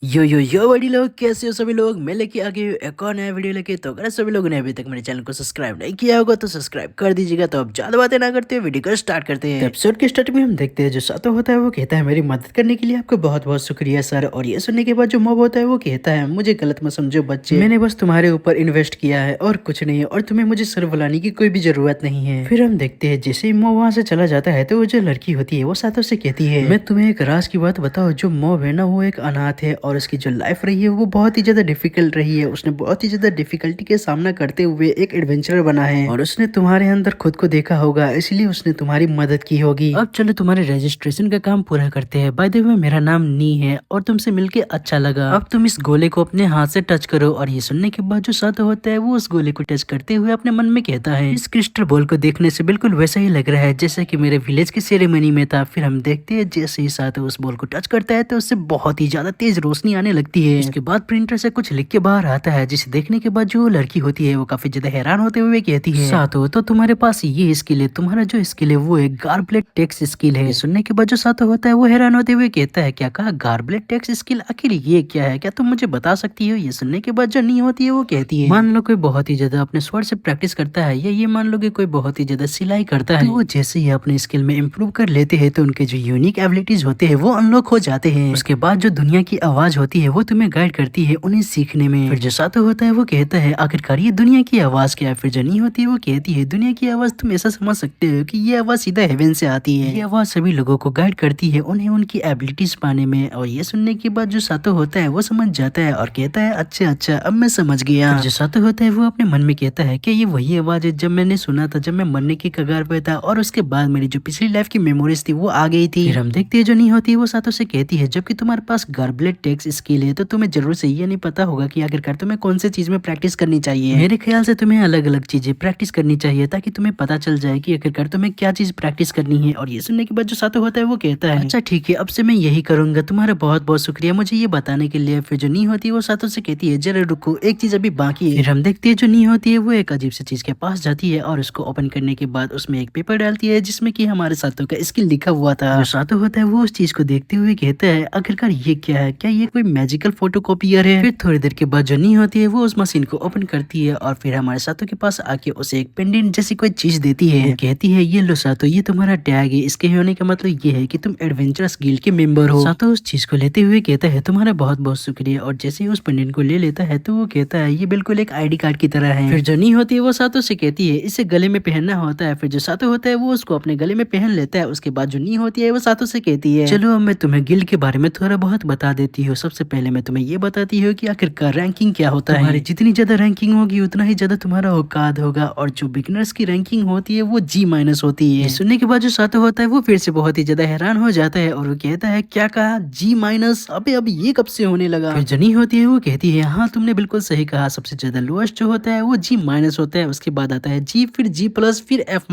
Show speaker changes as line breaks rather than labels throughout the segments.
यो बड़ी लोग, कैसे हो सभी लोग। मैं लेके आ गई हूँ एक और नया वीडियो लेके। तो अगर सभी लोगों ने अभी तक मेरे चैनल को सब्सक्राइब नहीं किया होगा तो सब्सक्राइब कर दीजिएगा। तो अब ज्यादा बातें ना करते हुए वीडियो को स्टार्ट करते हैं। एपिसोड के स्टार्ट में हम देखते हैं जो सातो होता है वो कहता है मेरी मदद करने के लिए आपको बहुत बहुत शुक्रिया सर। और ये सुनने के बाद जो मॉब होता है वो कहता है मुझे गलत मत समझो बच्चे, मैंने बस तुम्हारे ऊपर इन्वेस्ट किया है और कुछ नहीं है, और तुम्हें मुझे सर बुलाने की कोई भी जरूरत नहीं है। फिर हम देखते हैं जैसे ही मॉब वहाँ से चला जाता है तो वो जो लड़की होती है वो सातो से कहती है मैं तुम्हें एक राज की बात बताऊं, जो मॉब है ना वो एक अनाथ है और उसकी जो लाइफ रही है वो बहुत ही ज्यादा डिफिकल्ट रही है। उसने बहुत ही ज्यादा डिफिकल्टी के सामना करते हुए एक एडवेंचरर बना है और उसने तुम्हारे अंदर खुद को देखा होगा, इसलिए उसने तुम्हारी मदद की होगी। अब चलो तुम्हारे रजिस्ट्रेशन का काम पूरा करते हैं। बाय द वे मेरा नाम नी है और तुमसे मिलके अच्छा लगा। अब तुम इस गोले को अपने हाथ से टच करो। और ये सुनने के बाद जो सातो होता है वो उस गोले को टच करते हुए अपने मन में कहता है इस क्रिस्टल बॉल को देखने से बिल्कुल वैसा ही लग रहा है जैसे कि मेरे विलेज की सेरेमनी में था। फिर हम देखते हैं जैसे ही सातो उस बॉल को टच करता है तो उससे बहुत ही ज्यादा तेज रोशनी आने लगती है। इसके बाद प्रिंटर से कुछ लिख के बाहर आता है, जिसे देखने के बाद जो लड़की होती है वो काफी ज्यादा हैरान होते हुए कहती है सातो तो तुम्हारे पास ये स्किल है, तुम्हारा जो स्किल है वो एक गार्बलेट टेक्स्ट स्किल है। सुनने के बाद जो सातो होता है वो हैरान होते हुए कहता है क्या कहा गार्बलेट टेक्स्ट स्किल, आखिर ये क्या है, क्या तुम मुझे बता सकती हो। ये सुनने के बाद जो नहीं होती है वो कहती है मान लो कोई बहुत ही ज्यादा अपने स्वर्ड से प्रैक्टिस करता है या ये मान लो कि कोई बहुत ही ज्यादा सिलाई करता है, तो वो जैसे ही अपने स्किल में इम्प्रूव कर लेते हैं तो उनके जो यूनिक एबिलिटीज होते हैं वो अनलॉक हो जाते हैं। उसके बाद जो दुनिया की आवाज होती है वो तुम्हें गाइड करती है उन्हें सीखने में। फिर जो सातो होता है वो कहता है आखिरकार ये दुनिया की आवाज क्या है। फिर जो नहीं होती है वो कहती है दुनिया की आवाज तुम ऐसा समझ सकते हो कि ये आवाज सीधा हेवन से आती है, ये आवाज सभी लोगों को गाइड करती है उन्हें उनकी एबिलिटीज पाने में। और ये सुनने के बाद जो सातो होता है वो समझ जाता है और कहता है अच्छा अच्छा अब मैं समझ गया। फिर जो सातो होता है वो अपने मन में कहता है कि ये वही आवाज है जब मैंने सुना था जब मैं मरने की कगार पे था और उसके बाद मेरी जो पिछली लाइफ की मेमोरीज थी वो आ गई थी। फिर हम देखते हैं जो नहीं होती है वो सातो से कहती है जबकि तुम्हारे पास गार्बलेट टेक्स्ट स्किल है तो तुम्हें जरूर से ये नहीं पता होगा कि आखिरकार तुम्हें कौन सी चीज में प्रैक्टिस करनी चाहिए। मेरे ख्याल से तुम्हें अलग अलग चीजें प्रैक्टिस करनी चाहिए ताकि तुम्हें पता चल जाए कि आखिरकार तुम्हें क्या चीज प्रैक्टिस करनी है। और ये सुनने के बाद जो सातो होता है वो कहता है अच्छा ठीक है अब से मैं यही करूंगा, तुम्हारा बहुत बहुत शुक्रिया मुझे ये बताने के लिए। फिर जो नहीं होती है वो सातो से कहती है जरा रुको एक चीज अभी बाकी है। फिर हम देखते हैं जो नहीं होती है वो एक अजीब सी चीज के पास जाती है और उसको ओपन करने के बाद उसमें एक पेपर डालती है जिसमें कि हमारे सातो का स्किल लिखा हुआ था। जो सातो होता है वो उस चीज को देखते हुए कहता है आखिरकार ये क्या है, क्या ये कोई मैजिकल फोटोकॉपियर है। फिर थोड़ी देर के बाद जो नहीं होती है वो उस मशीन को ओपन करती है और फिर हमारे सातो के पास आके उसे एक पेंडेंट जैसी कोई चीज देती है। वो कहती है ये लो सातो ये तुम्हारा टैग है, इसके होने का मतलब ये है कि तुम एडवेंचरस गिल्ड के मेंबर हो। सातो उस चीज को लेते हुए कहता है तुम्हारा बहुत बहुत शुक्रिया। और जैसे ही उस पेंडेंट को ले लेता है तो वो कहता है ये बिल्कुल एक आईडी कार्ड की तरह है। फिर जो नहीं होती है वो सातो से कहती है इसे गले में पहनना होता है। फिर जो सातो होता है वो उसको अपने गले में पहन लेता है। उसके बाद जो नहीं होती है वो सातो से कहती है चलो अब मैं तुम्हें गिल्ड के बारे में थोड़ा बहुत बता देती हूँ। सबसे पहले मैं तुम्हें ये बताती हूँ कि आखिरकार रैंकिंग क्या होता है। तुम्हारी जितनी ज्यादा रैंकिंग होगी उतना ही ज्यादा तुम्हारा औकात होगा और जो बिगिनर्स की रैंकिंग होती है वो G- होती है। सुनने के बाद जो सातो होता है वो फिर से बहुत ही ज्यादा हैरान हो जाता है और वो कहता है क्या कहा G-, अबे अब ये कब से होने लगा। फिर जनी होती है वो कहती है हाँ तुमने बिल्कुल सही कहा, सबसे ज्यादा लोएस्ट जो होता है वो G- होता है, उसके बाद आता है G, फिर G+, फिर F-।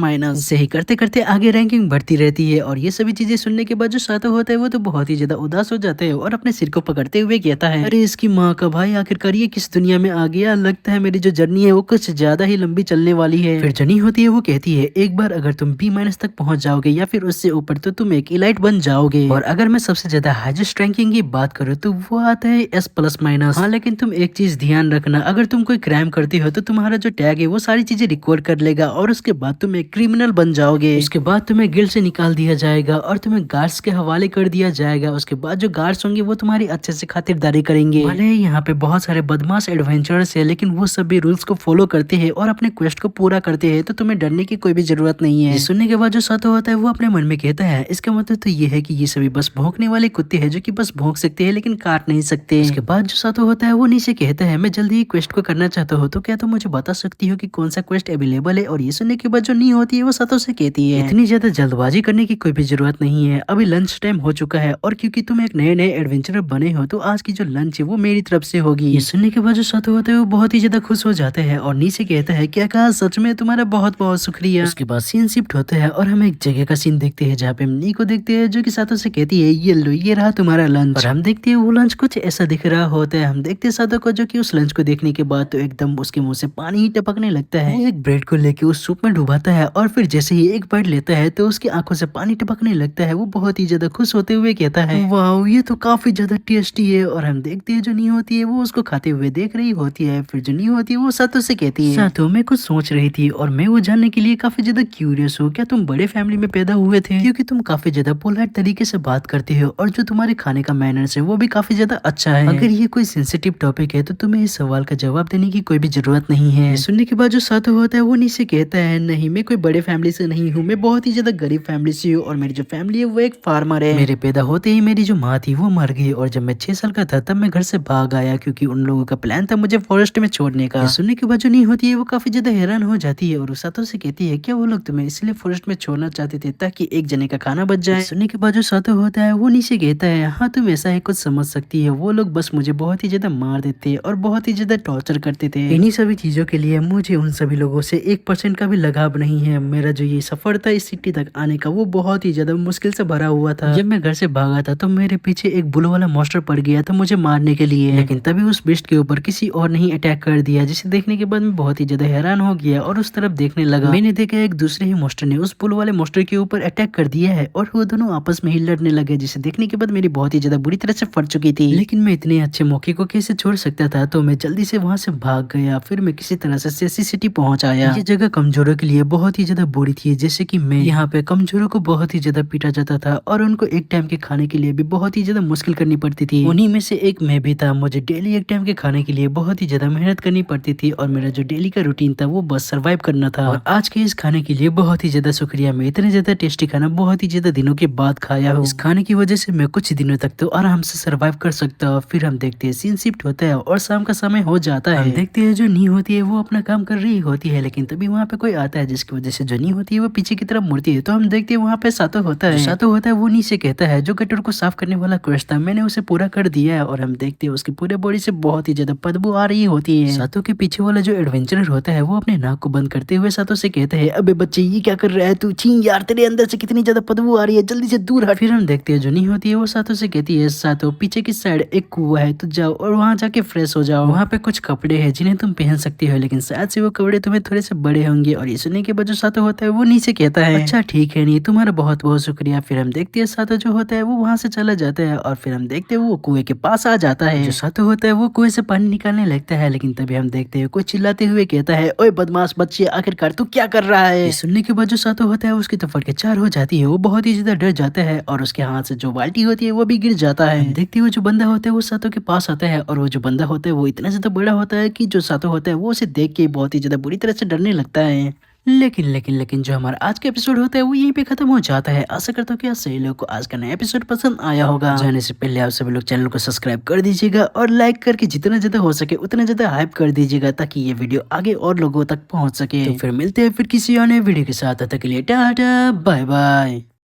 सही करते करते आगे रैंकिंग बढ़ती रहती है। और ये सभी चीजें सुनने के बाद जो सातो होता है वो तो बहुत ही ज्यादा उदास हो जाता है और अपने सिर को पकड़ते हुए कहता है अरे इसकी माँ का भाई आखिरकार ये किस दुनिया में आ गया, लगता है मेरी जो जर्नी है वो कुछ ज्यादा ही लंबी चलने वाली है। फिर जनी होती है वो कहती है एक बार अगर तुम B- तक पहुंच जाओगे या फिर उससे ऊपर तो तुम एक इलाइट बन जाओगे। और अगर मैं सबसे ज्यादा हाईएस्ट रैंकिंग की बात करूँ तो वो आता है S+-। हाँ लेकिन तुम एक चीज ध्यान रखना, अगर तुम कोई क्राइम करती हो तो तुम्हारा जो टैग है वो सारी चीजें रिकॉर्ड कर लेगा और उसके बाद तुम एक क्रिमिनल बन जाओगे। उसके बाद तुम्हें गिल्ड से निकाल दिया जाएगा और तुम्हें गार्ड्स के हवाले कर दिया जाएगा। उसके बाद जो गार्ड्स होंगे वो तुम्हारी अच्छे से खातिरदारी करेंगे। भले ही यहाँ पे बहुत सारे बदमाश एडवेंचरर्स है लेकिन वो सभी रूल्स को फॉलो करते हैं और अपने क्वेस्ट को पूरा करते हैं, तो तुम्हें डरने की कोई भी जरूरत नहीं है। सुनने के बाद जो सातो होता है वो अपने मन में कहता है इसका मतलब तो ये है कि ये सभी बस भौंकने वाले कुत्ते हैं जो कि बस भौंक सकते हैं लेकिन काट नहीं सकते। इसके बाद जो सातो होता है वो नीचे कहता है मैं जल्दी ही क्वेस्ट को करना चाहता हूँ, तो क्या तुम मुझे बता सकती हो कि कौन सा क्वेस्ट अवेलेबल है। और ये सुनने के बाद जो नहीं होती है वो सातो से कहती है इतनी ज्यादा जल्दबाजी करने की कोई भी जरूरत नहीं है, अभी लंच टाइम हो चुका है और क्योंकि तुम एक नए नए एडवेंचरर बने हो तो आज की जो लंच है वो मेरी तरफ से होगी। ये सुनने के बाद जो सातो होता है वो बहुत ही ज्यादा खुश हो जाता है और नीचे कहता है क्या कहा, सच में तुम्हारा बहुत बहुत शुक्रिया। उसके बाद सीन शिफ्ट होता है और हम एक जगह का सीन देखते हैं जहाँ पे हम नी को देखते हैं जो कि सातो से कहती है ये लो ये रहा तुम्हारा लंच। और हम देखते हैं वो लंच कुछ ऐसा दिख रहा होता है। हम देखते हैं सातो को जो कि उस लंच को देखने के बाद तो एकदम उसके मुंह से पानी ही टपकने लगता है। वो एक ब्रेड को लेके उस सूप में डुबाता है और फिर जैसे ही एक बाइट लेता है तो उसकी आंखों से पानी टपकने लगता है। वो बहुत ही ज्यादा खुश होते हुए कहता है वाह ये तो काफी ज्यादा टेस्टी है। और हम देखते हैं जो नी होती है वो उसको खाते हुए देख रही होती है। फिर जो नी होती है वो सातों से कहती है, सातों मैं कुछ सोच रही थी और मैं वो जानने के लिए काफी ज्यादा क्यूरियस हूँ, क्या तुम बड़े फैमिली में पैदा हुए थे? क्योंकि तुम काफी ज्यादा पोलाइट तरीके से बात करते हो और जो तुम्हारे खाने का मैनर्स है वो भी काफी ज्यादा अच्छा है। अगर ये कोई सेंसिटिव टॉपिक है तो तुम्हें इस सवाल का जवाब देने की कोई भी जरूरत नहीं है। सुनने के बाद जो सातों होता है वो नीचे कहता है, नहीं मैं कोई बड़े फैमिली से नहीं हूँ, मैं बहुत ही ज्यादा गरीब फैमिली से हूँ और मेरी जो फैमिली है वो एक फार्मर है। मेरे पैदा होते ही मेरी जो माँ थी वो मर गई और जब मैं 6 साल का था तब मैं घर से भाग आया क्योंकि उन लोगों का प्लान था मुझे फॉरेस्ट में छोड़ने का। सुनने के बाद जो नहीं होती है वो काफी ज्यादा हैरान हो जाती है और उस सातों से कहती है, क्या वो लोग तुम्हें इसलिए फॉरेस्ट में छोड़ना चाहते थे ताकि एक जने का खाना बच जाए? सुनने के बाद जो सातों होता है वो नीचे कहता है, हाँ तुम ऐसा ही कुछ समझ सकती है, वो लोग बस मुझे बहुत ही ज्यादा मार देते और बहुत ही ज्यादा टॉर्चर करते थे। इन्हीं सभी चीजों के लिए मुझे उन सभी लोगों से 1% का भी लगाव नहीं है। मेरा जो ये सफर था इस सिटी तक आने का वो बहुत ही ज्यादा मुश्किल से भरा हुआ था। जब मैं घर से भागा था तो मेरे पीछे एक बुल वाला मॉन्स्टर पड़ गया था मुझे मारने के लिए, लेकिन तभी उस बिस्ट के ऊपर किसी और ने ही अटैक कर दिया, जिसे देखने के बाद मैं बहुत ही ज्यादा हैरान हो गया और उस तरफ देखने लगा। मैंने देखा एक दूसरे ही मॉन्स्टर ने उस बुल वाले मॉन्स्टर के ऊपर अटैक कर दिया है और वो दोनों आपस में ही लड़ने लगे, जिसे देखने के बाद मेरी बहुत ही ज्यादा बुरी तरह से फट चुकी थी। लेकिन मैं इतने अच्छे मौके को कैसे छोड़ सकता था, तो मैं जल्दी से वहां से भाग गया। फिर मैं किसी तरह से सेसी सिटी पहुंच आया। ये जगह कमजोरों के लिए बहुत ही ज्यादा बुरी थी, जैसे कि मैं यहाँ पे कमजोरों को बहुत ही ज्यादा पीटा जाता था और उनको एक टाइम के खाने के लिए भी बहुत ही ज्यादा मुश्किल करनी पड़ती थी। उन्हीं में से एक मैं भी था। मुझे डेली एक टाइम के खाने के लिए बहुत ही ज्यादा मेहनत करनी पड़ती थी और मेरा जो डेली का रूटीन था वो बस सरवाइव करना था। और आज के इस खाने के लिए बहुत ही ज्यादा शुक्रिया। मैं इतने ज्यादा टेस्टी खाना बहुत ही ज्यादा दिनों के बाद खाया हूँ। इस खाने की वजह से मैं कुछ दिनों तक तो आराम से सरवाइव कर सकता हूँ। फिर हम देखते हैं सीन शिफ्ट होता है और शाम का समय हो जाता है। हम देखते हैं जो नी होती है वो अपना काम कर रही होती है, लेकिन तभी वहाँ पे कोई आता है जिसकी वजह से जो नी होती है वो पीछे की तरफ मुड़ती है। तो हम देखते हैं वहाँ पे सातों होता है। सातों होता है वो नी से कहता है, जो गटर को साफ करने वाला क्वेश्चन था मैंने उसे पूरा कर दिया है। और हम देखते हैं उसकी पूरे बॉडी से बहुत ही ज्यादा बदबू आ रही होती है। सातों के पीछे वाला जो एडवेंचरर होता है वो अपने नाक को बंद करते हुए सातों से कहता है, अबे बच्चे ये क्या कर रहा है तू? छी यार, तेरे अंदर से कितनी ज्यादा बदबू आ रही है, जल्दी से दूर हट। फिर हम देखते हैं जो नी होती है वो सातों से कहती है, सातों पीछे की साइड एक कुआं है, तो जाओ और वहाँ जाके फ्रेश हो जाओ। वहाँ पे कुछ कपड़े हैं जिन्हें तुम पहन सकती हो, लेकिन शायद से वो कपड़े तुम्हें थोड़े से बड़े होंगे। और ये सुनने के बाद जो सातों होता है वो नीचे कहता है, अच्छा ठीक है, नहीं तुम्हारा बहुत बहुत शुक्रिया। फिर हम देखते हैं सातों जो होता है वो वहाँ से चला जाता है और फिर हम देखते हैं वो कुएं के पास आ जाता है। जो सातों होता है वो कुएं से पानी निकालने लगता है, लेकिन तभी हम देखते हैं कोई चिल्लाते हुए कहता है, ओए बदमाश बच्चे, आखिरकार तू क्या कर रहा है? सुनने के बाद जो सातों होता है उसकी तो फटके चार हो जाती है। वो बहुत ही ज्यादा डर जाता है और उसके हाथ से जो बाल्टी होती है वो भी गिर जाता है। देखते हुए जो बंदा होता है वो सातों के पास आता है और वो जो बंदा होता है वो इतना ज्यादा बड़ा होता है कि जो सातों होता है वो उसे देख के बहुत ही ज्यादा बुरी तरह से डरने लगता है। लेकिन जो हमारा आज का एपिसोड होता है वो यहीं पे खत्म हो जाता है। आशा करता हूँ कि आप सही लोगों को आज का नया एपिसोड पसंद आया होगा। जाने से पहले आप सभी लोग चैनल को सब्सक्राइब कर दीजिएगा और लाइक करके जितना ज्यादा हो सके उतना ज्यादा हाइप कर दीजिएगा ताकि ये वीडियो आगे और लोगों तक पहुंच सके। तो फिर मिलते हैं फिर किसी अन्य वीडियो के साथ। तब तक के लिए टाटा बाय बाय।